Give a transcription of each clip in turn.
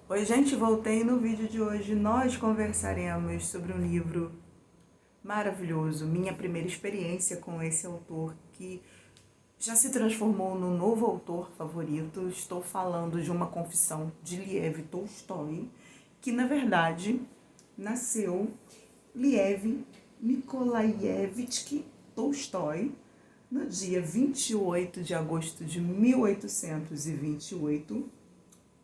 Oi, gente, voltei. No vídeo de hoje nós conversaremos sobre um livro maravilhoso, minha primeira experiência com esse autor que já se transformou no novo autor favorito. Estou falando de Uma Confissão de Liev Tolstói, que na verdade nasceu Liev Nikolaevich Tolstói no dia 28 de agosto de 1828,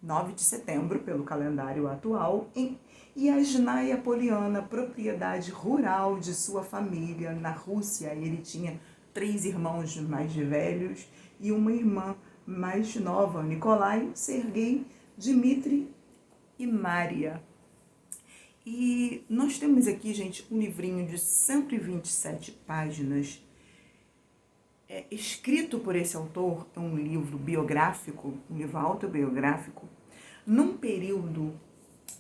9 de setembro, pelo calendário atual, em Yasnaya Poliana, propriedade rural de sua família na Rússia. Ele tinha 3 irmãos mais velhos e uma irmã mais nova, Nikolai, Sergei, Dmitri e Maria. E nós temos aqui, gente, um livrinho de 127 páginas, escrito por esse autor. É um livro biográfico, um livro autobiográfico, num período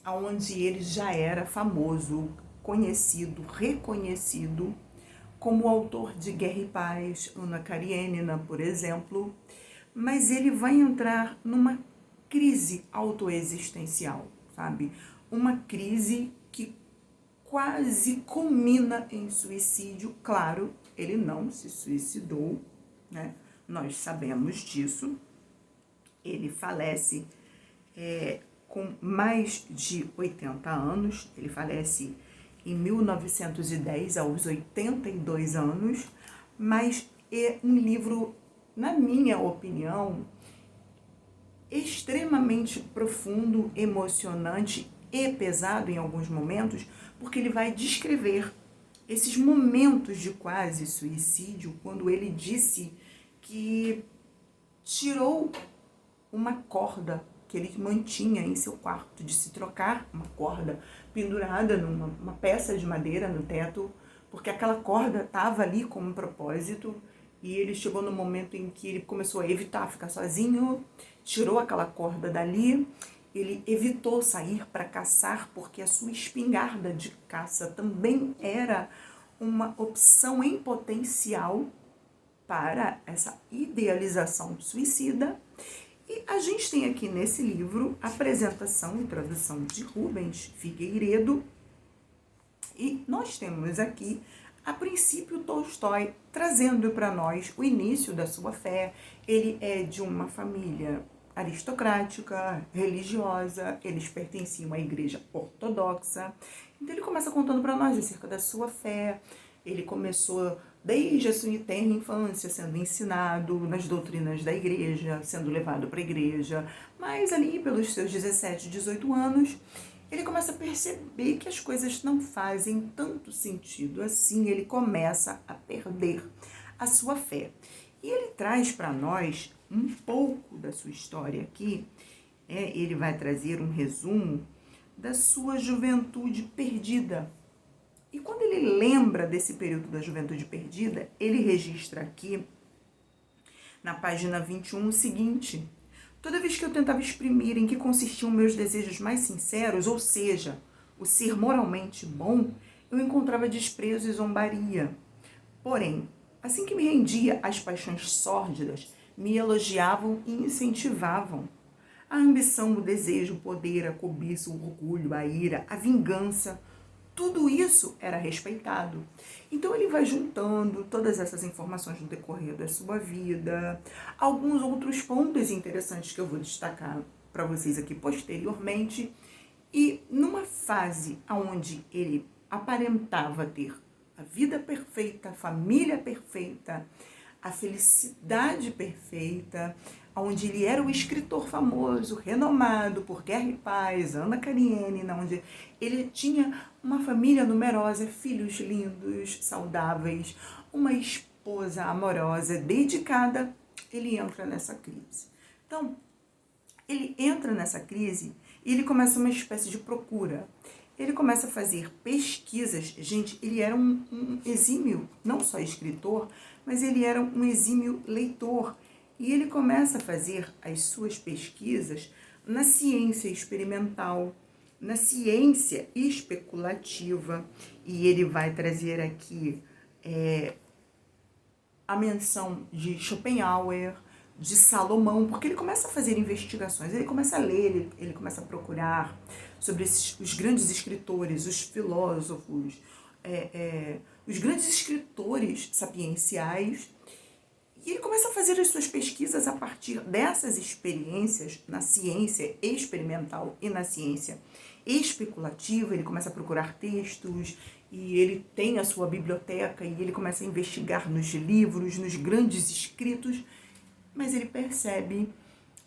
onde ele já era famoso, conhecido, reconhecido como autor de Guerra e Paz, Ana Karenina, por exemplo, mas ele vai entrar numa crise autoexistencial, sabe? Uma crise que quase culmina em suicídio. Claro, ele não se suicidou, né? Nós sabemos disso. Ele falece com mais de 80 anos, ele falece em 1910, aos 82 anos, mas é um livro, na minha opinião, extremamente profundo, emocionante e pesado em alguns momentos, porque ele vai descrever esses momentos de quase suicídio, quando ele disse que tirou uma corda que ele mantinha em seu quarto de se trocar, uma corda pendurada numa peça de madeira no teto, porque aquela corda estava ali com um propósito, e ele chegou no momento em que ele começou a evitar ficar sozinho, tirou aquela corda dali, ele evitou sair para caçar, porque a sua espingarda de caça também era uma opção em potencial para essa idealização suicida. E a gente tem aqui nesse livro a apresentação e tradução de Rubens Figueiredo. E nós temos aqui, a princípio, Tolstói trazendo para nós o início da sua fé. Ele é de uma família aristocrática, religiosa, eles pertenciam à igreja ortodoxa. Então ele começa contando para nós acerca da sua fé. Ele começou desde a sua tenra infância sendo ensinado nas doutrinas da igreja, sendo levado para a igreja, mas ali pelos seus 17, 18 anos, ele começa a perceber que as coisas não fazem tanto sentido assim, ele começa a perder a sua fé. E ele traz para nós um pouco da sua história aqui, ele vai trazer um resumo da sua juventude perdida. E quando ele lembra desse período da juventude perdida, ele registra aqui, na página 21, o seguinte: toda vez que eu tentava exprimir em que consistiam meus desejos mais sinceros, ou seja, o ser moralmente bom, eu encontrava desprezo e zombaria. Porém, assim que me rendia às paixões sórdidas, me elogiavam e incentivavam. A ambição, o desejo, o poder, a cobiça, o orgulho, a ira, a vingança, tudo isso era respeitado. Então ele vai juntando todas essas informações no decorrer da sua vida. Alguns outros pontos interessantes que eu vou destacar para vocês aqui posteriormente. E numa fase onde ele aparentava ter a vida perfeita, a família perfeita, a felicidade perfeita, onde ele era o escritor famoso, renomado por Guerra e Paz, Ana Karenina, onde ele tinha uma família numerosa, filhos lindos, saudáveis, uma esposa amorosa, dedicada, ele entra nessa crise. Então, ele entra nessa crise e ele começa uma espécie de procura. Ele começa a fazer pesquisas. Gente, ele era um exímio, não só escritor, mas ele era um exímio leitor. E ele começa a fazer as suas pesquisas na ciência experimental, na ciência especulativa. E ele vai trazer aqui a menção de Schopenhauer, de Salomão, porque ele começa a fazer investigações, ele começa a ler, ele começa a procurar sobre os grandes escritores, os filósofos, os grandes escritores sapienciais, e ele começa a fazer as suas pesquisas a partir dessas experiências na ciência experimental e na ciência especulativa. Ele começa a procurar textos e ele tem a sua biblioteca e ele começa a investigar nos livros, nos grandes escritos, mas ele percebe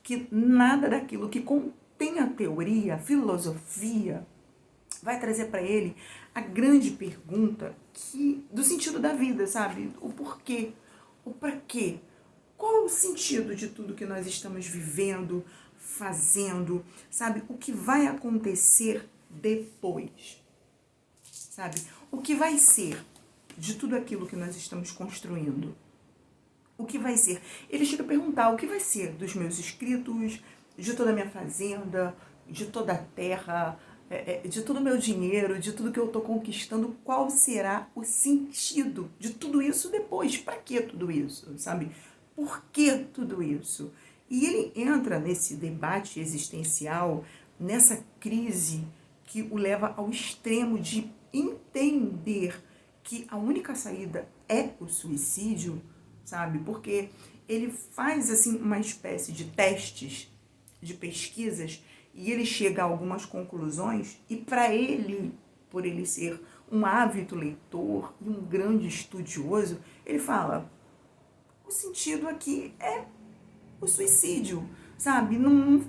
que nada daquilo que contém a teoria, a filosofia, vai trazer para ele a grande pergunta do sentido da vida, sabe? O porquê, o para quê, qual é o sentido de tudo que nós estamos vivendo, fazendo, sabe? O que vai acontecer depois, sabe? O que vai ser de tudo aquilo que nós estamos construindo? O que vai ser? Ele chega a perguntar o que vai ser dos meus escritos, de toda a minha fazenda, de toda a terra, de todo o meu dinheiro, de tudo que eu estou conquistando, qual será o sentido de tudo isso depois? Para que tudo isso, sabe? Por que tudo isso? E ele entra nesse debate existencial, nessa crise que o leva ao extremo de entender que a única saída é o suicídio, sabe? Porque ele faz assim uma espécie de testes, de pesquisas, e ele chega a algumas conclusões, e para ele, por ele ser um ávido leitor e um grande estudioso, ele fala: o sentido aqui é o suicídio, sabe? Não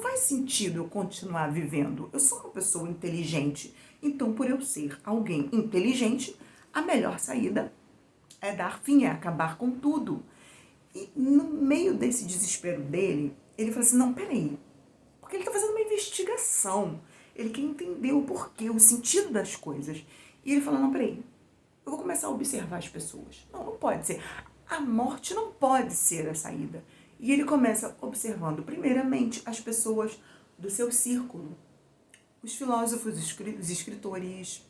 faz sentido eu continuar vivendo. Eu sou uma pessoa inteligente, então por eu ser alguém inteligente, a melhor saída é dar fim, é acabar com tudo. E no meio desse desespero dele, ele fala assim: não, peraí, porque ele está fazendo uma investigação, ele quer entender o porquê, o sentido das coisas. E ele fala: não, peraí, eu vou começar a observar as pessoas. Não pode ser. A morte não pode ser a saída. E ele começa observando, primeiramente, as pessoas do seu círculo, os filósofos, os escritores,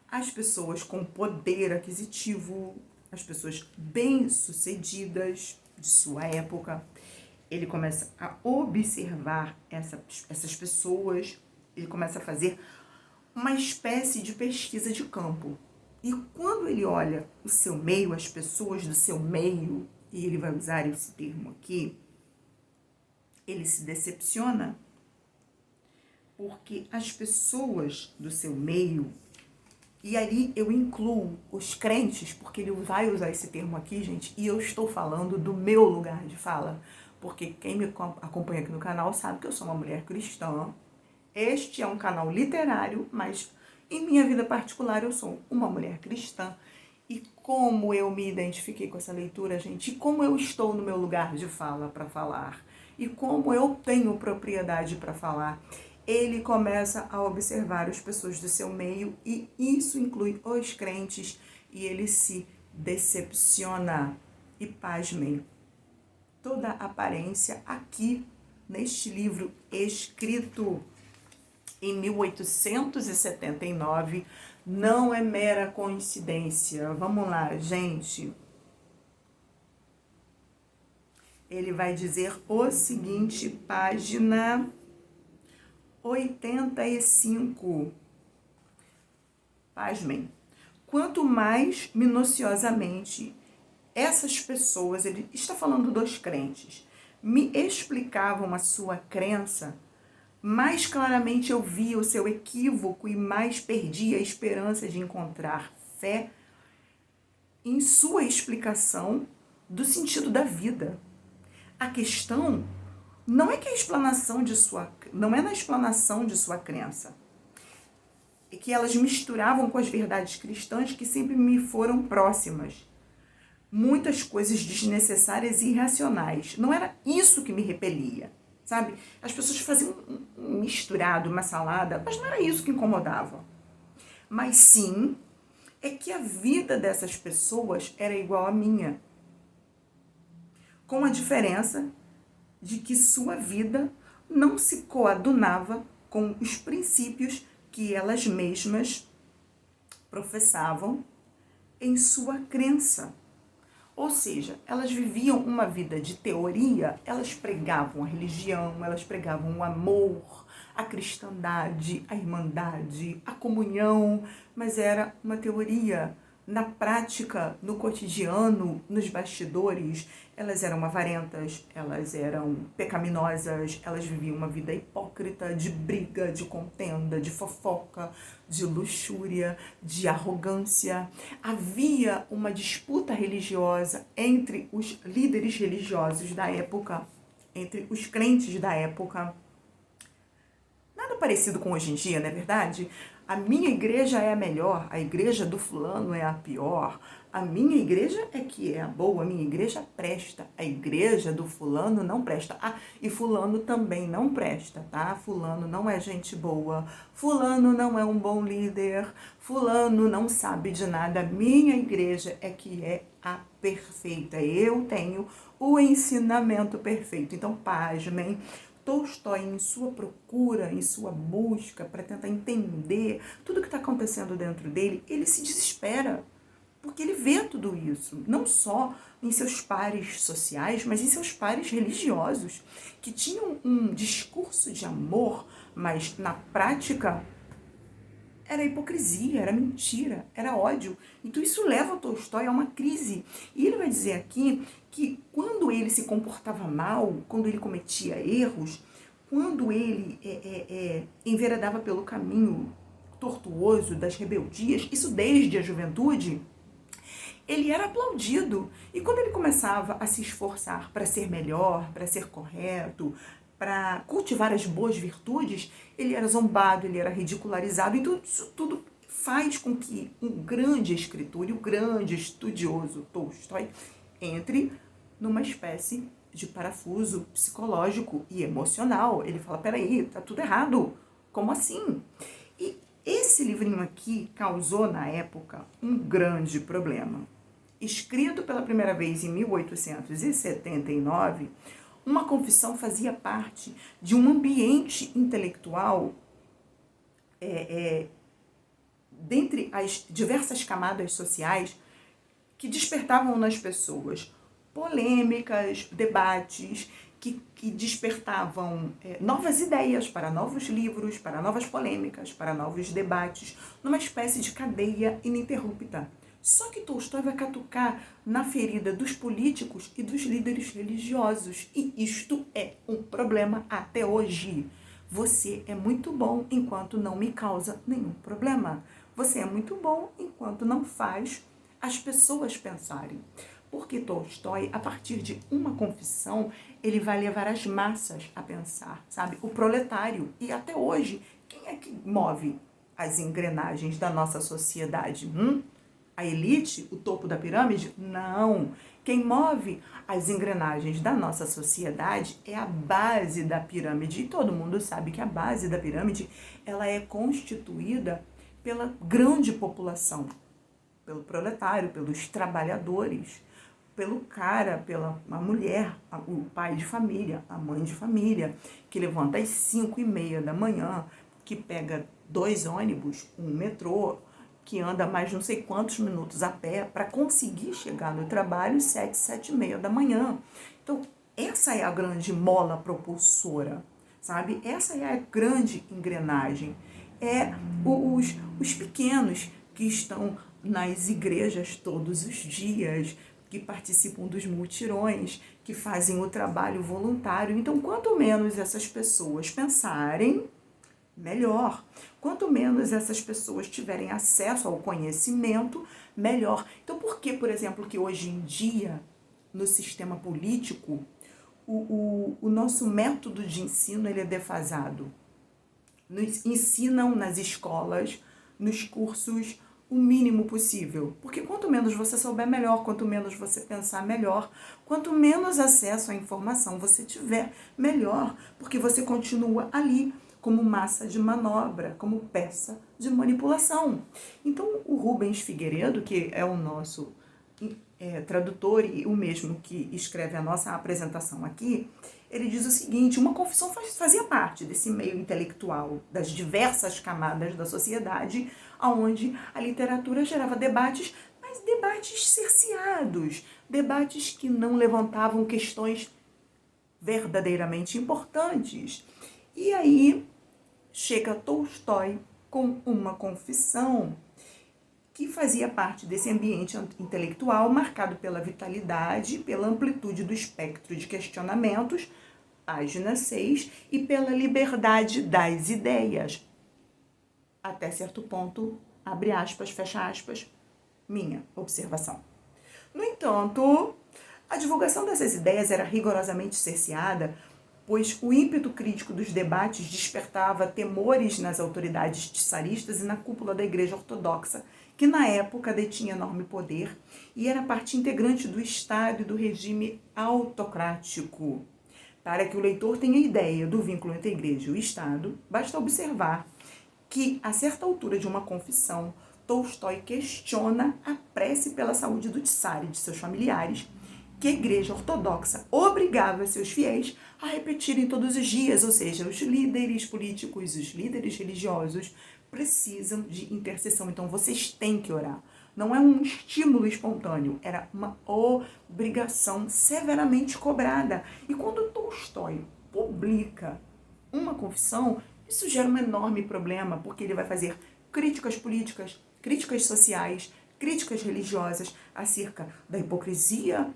as pessoas com poder aquisitivo, as pessoas bem-sucedidas de sua época. Ele começa a observar essas pessoas, ele começa a fazer uma espécie de pesquisa de campo. E quando ele olha o seu meio, as pessoas do seu meio, e ele vai usar esse termo aqui, ele se decepciona, porque as pessoas do seu meio, e ali eu incluo os crentes, porque ele vai usar esse termo aqui, gente, e eu estou falando do meu lugar de fala, porque quem me acompanha aqui no canal sabe que eu sou uma mulher cristã. Este é um canal literário, mas em minha vida particular eu sou uma mulher cristã. E como eu me identifiquei com essa leitura, gente, e como eu estou no meu lugar de fala para falar, e como eu tenho propriedade para falar, ele começa a observar as pessoas do seu meio, e isso inclui os crentes, e ele se decepciona. E pasmem, toda a aparência aqui neste livro escrito em 1879 não é mera coincidência. Vamos lá, gente. Ele vai dizer o seguinte, página 85. Pasmem. Quanto mais minuciosamente essas pessoas, ele está falando dos crentes, me explicavam a sua crença, mais claramente eu via o seu equívoco e mais perdia a esperança de encontrar fé em sua explicação do sentido da vida. A questão não é que não é na explanação de sua crença, é que elas misturavam com as verdades cristãs que sempre me foram próximas muitas coisas desnecessárias e irracionais. Não era isso que me repelia. Sabe? As pessoas faziam um misturado, uma salada, mas não era isso que incomodava. Mas sim, é que a vida dessas pessoas era igual à minha. Com a diferença de que sua vida não se coadunava com os princípios que elas mesmas professavam em sua crença. Ou seja, elas viviam uma vida de teoria, elas pregavam a religião, elas pregavam o amor, a cristandade, a irmandade, a comunhão, mas era uma teoria. Na prática, no cotidiano, nos bastidores, elas eram avarentas, elas eram pecaminosas, elas viviam uma vida hipócrita, de briga, de contenda, de fofoca, de luxúria, de arrogância. Havia uma disputa religiosa entre os líderes religiosos da época, entre os crentes da época. Nada parecido com hoje em dia, não é verdade? A minha igreja é a melhor, a igreja do fulano é a pior, a minha igreja é que é a boa, a minha igreja presta, a igreja do fulano não presta. Ah, e fulano também não presta, tá? Fulano não é gente boa, fulano não é um bom líder, fulano não sabe de nada, a minha igreja é que é a perfeita. Eu tenho o ensinamento perfeito. Então, pasmem, Tolstói, em sua procura, em sua busca para tentar entender tudo o que está acontecendo dentro dele, ele se desespera, porque ele vê tudo isso, não só em seus pares sociais, mas em seus pares religiosos, que tinham um discurso de amor, mas na prática era hipocrisia, era mentira, era ódio. Então isso leva o Tolstói a uma crise. E ele vai dizer aqui que quando ele se comportava mal, quando ele cometia erros, quando ele enveredava pelo caminho tortuoso das rebeldias, isso desde a juventude, ele era aplaudido. E quando ele começava a se esforçar para ser melhor, para ser correto, para cultivar as boas virtudes, ele era zombado, ele era ridicularizado. Então, isso tudo faz com que um grande escritor e um grande estudioso, Tolstói, entre numa espécie de parafuso psicológico e emocional. Ele fala, peraí, tá tudo errado, como assim? E esse livrinho aqui causou, na época, um grande problema. Escrito pela primeira vez em 1879, uma confissão fazia parte de um ambiente intelectual dentre as diversas camadas sociais que despertavam nas pessoas polêmicas, debates, que despertavam novas ideias para novos livros, para novas polêmicas, para novos debates, numa espécie de cadeia ininterrupta. Só que Tolstói vai catucar na ferida dos políticos e dos líderes religiosos. E isto é um problema até hoje. Você é muito bom enquanto não me causa nenhum problema. Você é muito bom enquanto não faz as pessoas pensarem. Porque Tolstói, a partir de uma confissão, ele vai levar as massas a pensar, sabe? O proletário. E até hoje, quem é que move as engrenagens da nossa sociedade? A elite, o topo da pirâmide? Não. Quem move as engrenagens da nossa sociedade é a base da pirâmide. E todo mundo sabe que a base da pirâmide, ela é constituída pela grande população, pelo proletário, pelos trabalhadores, pelo cara, pela mulher, o pai de família, a mãe de família, que levanta às 5h30 da manhã, que pega 2 ônibus, um metrô, que anda mais não sei quantos minutos a pé para conseguir chegar no trabalho às 7h30 da manhã. Então, essa é a grande mola propulsora, sabe? Essa é a grande engrenagem. É os pequenos que estão nas igrejas todos os dias, que participam dos mutirões, que fazem o trabalho voluntário. Então, quanto menos essas pessoas pensarem, melhor. Quanto menos essas pessoas tiverem acesso ao conhecimento, melhor. Então, por que, por exemplo, que hoje em dia, no sistema político, o nosso método de ensino ele é defasado? Nos ensinam nas escolas, nos cursos, o mínimo possível. Porque quanto menos você souber, melhor. Quanto menos você pensar, melhor. Quanto menos acesso à informação você tiver, melhor. Porque você continua ali como massa de manobra, como peça de manipulação. Então, o Rubens Figueiredo, que é o nosso tradutor e o mesmo que escreve a nossa apresentação aqui, ele diz o seguinte: uma confissão fazia parte desse meio intelectual, das diversas camadas da sociedade, onde a literatura gerava debates, mas mas debates cerceados, debates que não levantavam questões verdadeiramente importantes. E aí chega Tolstói com uma confissão que fazia parte desse ambiente intelectual marcado pela vitalidade, pela amplitude do espectro de questionamentos, página 6, e pela liberdade das ideias. Até certo ponto, abre aspas, fecha aspas, minha observação. No entanto, a divulgação dessas ideias era rigorosamente cerceada, pois o ímpeto crítico dos debates despertava temores nas autoridades tsaristas e na cúpula da Igreja Ortodoxa, que na época detinha enorme poder e era parte integrante do Estado e do regime autocrático. Para que o leitor tenha ideia do vínculo entre a Igreja e o Estado, basta observar que, a certa altura de uma confissão, Tolstói questiona a prece pela saúde do Tsar e de seus familiares, que a Igreja Ortodoxa obrigava seus fiéis a repetirem todos os dias, ou seja, os líderes políticos, os líderes religiosos precisam de intercessão, então vocês têm que orar. Não é um estímulo espontâneo, era uma obrigação severamente cobrada. E quando Tolstói publica uma confissão, isso gera um enorme problema, porque ele vai fazer críticas políticas, críticas sociais, críticas religiosas acerca da hipocrisia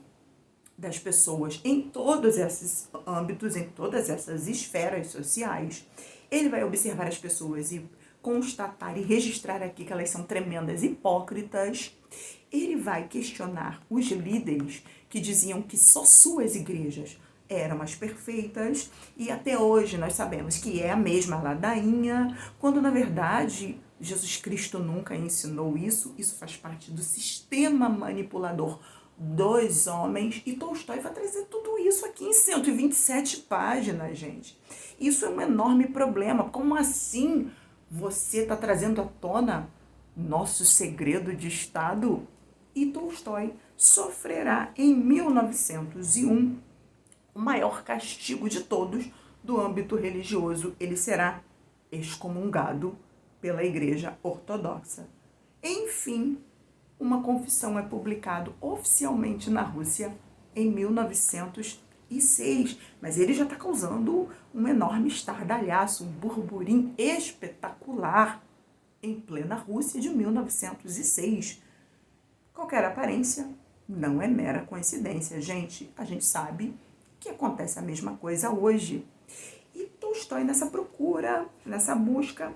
das pessoas em todos esses âmbitos, em todas essas esferas sociais. Ele vai observar as pessoas e constatar e registrar aqui que elas são tremendas hipócritas. Ele vai questionar os líderes que diziam que só suas igrejas eram as perfeitas, e até hoje nós sabemos que é a mesma ladainha, quando na verdade Jesus Cristo nunca ensinou isso. Isso faz parte do sistema manipulador dos homens, e Tolstói vai trazer tudo isso aqui em 127 páginas, gente. Isso é um enorme problema. Como assim você está trazendo à tona nosso segredo de Estado? E Tolstói sofrerá em 1901 o maior castigo de todos do âmbito religioso. Ele será excomungado pela Igreja Ortodoxa. Enfim, uma confissão é publicada oficialmente na Rússia em 1906, mas ele já está causando um enorme estardalhaço, um burburinho espetacular em plena Rússia de 1906. Qualquer aparência não é mera coincidência, gente. A gente sabe que acontece a mesma coisa hoje. E Tolstói, nessa procura, nessa busca,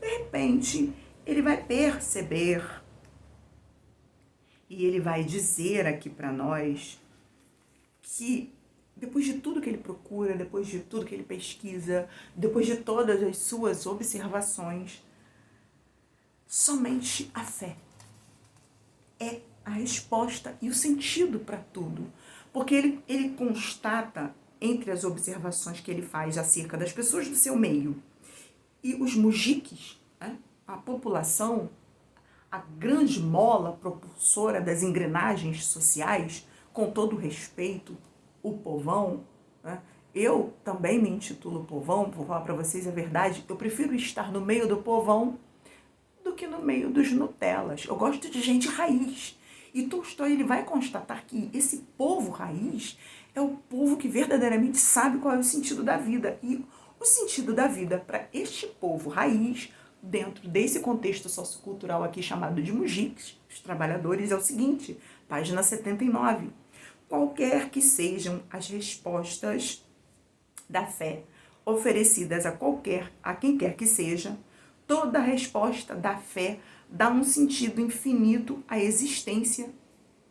de repente, ele vai perceber e ele vai dizer aqui para nós que depois de tudo que ele procura, depois de tudo que ele pesquisa, depois de todas as suas observações, somente a fé é a resposta e o sentido para tudo. Porque ele constata, entre as observações que ele faz acerca das pessoas do seu meio e os mujiques, né, a população, a grande mola propulsora das engrenagens sociais, com todo respeito, o povão, né? Eu também me intitulo povão, vou falar para vocês a verdade, eu prefiro estar no meio do povão do que no meio dos Nutellas. Eu gosto de gente raiz. E Tolstói, ele vai constatar que esse povo raiz é o povo que verdadeiramente sabe qual é o sentido da vida. E o sentido da vida para este povo raiz, dentro desse contexto sociocultural aqui chamado de mujiques, os trabalhadores, é o seguinte, página 79. Qualquer que sejam as respostas da fé oferecidas a quem quer que seja, toda resposta da fé dá um sentido infinito à existência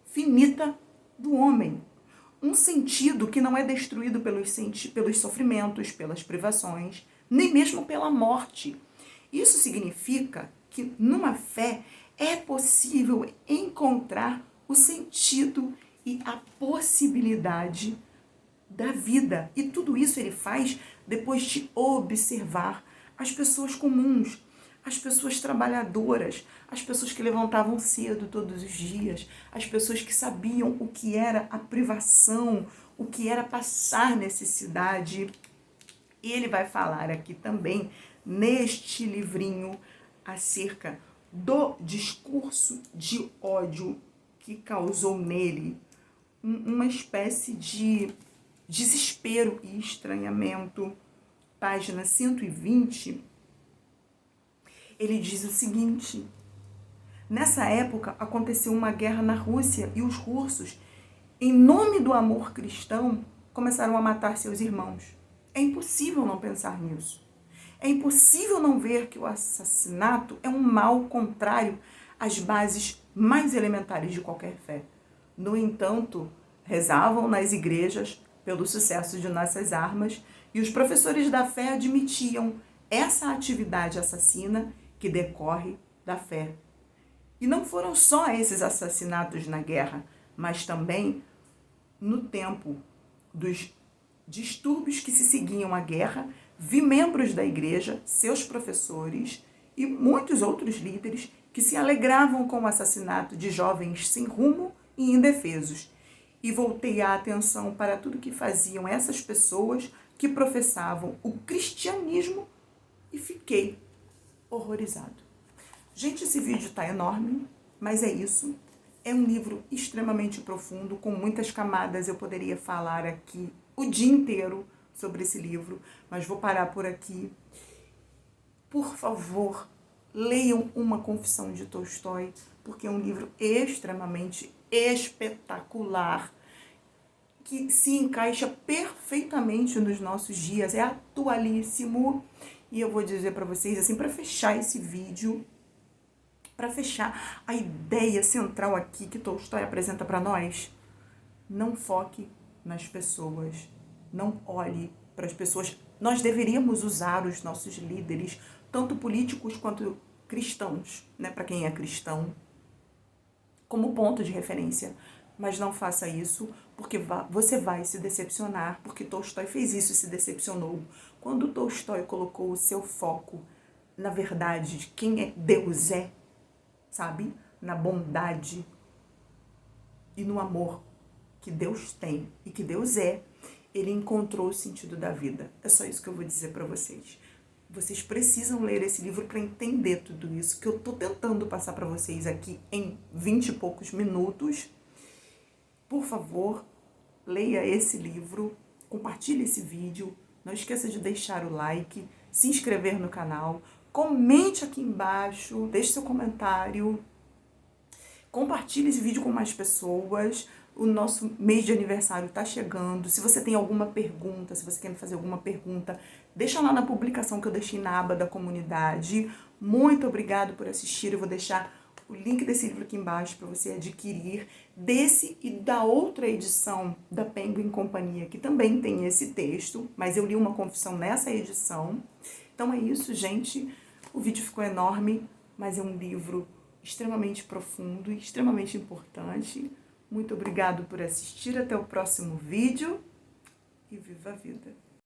finita do homem. Um sentido que não é destruído pelos sofrimentos, pelas privações, nem mesmo pela morte. Isso significa que numa fé é possível encontrar o sentido e a possibilidade da vida. E tudo isso ele faz depois de observar as pessoas comuns, as pessoas trabalhadoras, as pessoas que levantavam cedo todos os dias, as pessoas que sabiam o que era a privação, o que era passar necessidade. E ele vai falar aqui também, neste livrinho, acerca do discurso de ódio que causou nele uma espécie de desespero e estranhamento. Página 120, ele diz o seguinte: nessa época aconteceu uma guerra na Rússia e os russos, em nome do amor cristão, começaram a matar seus irmãos. É impossível não pensar nisso. É impossível não ver que o assassinato é um mal contrário às bases mais elementares de qualquer fé. No entanto, rezavam nas igrejas pelo sucesso de nossas armas e os professores da fé admitiam essa atividade assassina que decorre da fé. E não foram só esses assassinatos na guerra, mas também no tempo dos distúrbios que se seguiam à guerra, vi membros da igreja, seus professores e muitos outros líderes que se alegravam com o assassinato de jovens sem rumo e indefesos. E voltei a atenção para tudo que faziam essas pessoas que professavam o cristianismo e fiquei horrorizado. Gente, esse vídeo tá enorme, mas é isso. É um livro extremamente profundo, com muitas camadas. Eu poderia falar aqui o dia inteiro sobre esse livro, mas vou parar por aqui. Por favor, leiam Uma Confissão de Tolstói, porque é um livro extremamente espetacular, que se encaixa perfeitamente nos nossos dias, é atualíssimo. E eu vou dizer para vocês, assim, para fechar esse vídeo, para fechar a ideia central aqui que Tolstói apresenta para nós, não foque nas pessoas, não olhe para as pessoas. Nós deveríamos usar os nossos líderes, tanto políticos quanto cristãos, né, para quem é cristão, como ponto de referência. Mas não faça isso, porque você vai se decepcionar, porque Tolstói fez isso e se decepcionou. Quando Tolstói colocou o seu foco na verdade de quem é Deus é, sabe? Na bondade e no amor que Deus tem e que Deus é, ele encontrou o sentido da vida. É só isso que eu vou dizer para vocês. Vocês precisam ler esse livro para entender tudo isso que eu tô tentando passar para vocês aqui em 20 e poucos minutos. Por favor, leia esse livro, compartilhe esse vídeo, não esqueça de deixar o like, se inscrever no canal, comente aqui embaixo, deixe seu comentário, compartilhe esse vídeo com mais pessoas. O nosso mês de aniversário está chegando. Se você tem alguma pergunta, se você quer me fazer alguma pergunta, deixa lá na publicação que eu deixei na aba da comunidade. Muito obrigado por assistir. Eu vou deixar o link desse livro aqui embaixo para você adquirir, desse e da outra edição da Penguin Companhia, que também tem esse texto, mas eu li Uma Confissão nessa edição. Então é isso, gente. O vídeo ficou enorme, mas é um livro extremamente profundo e extremamente importante. Muito obrigado por assistir. Até o próximo vídeo e viva a vida!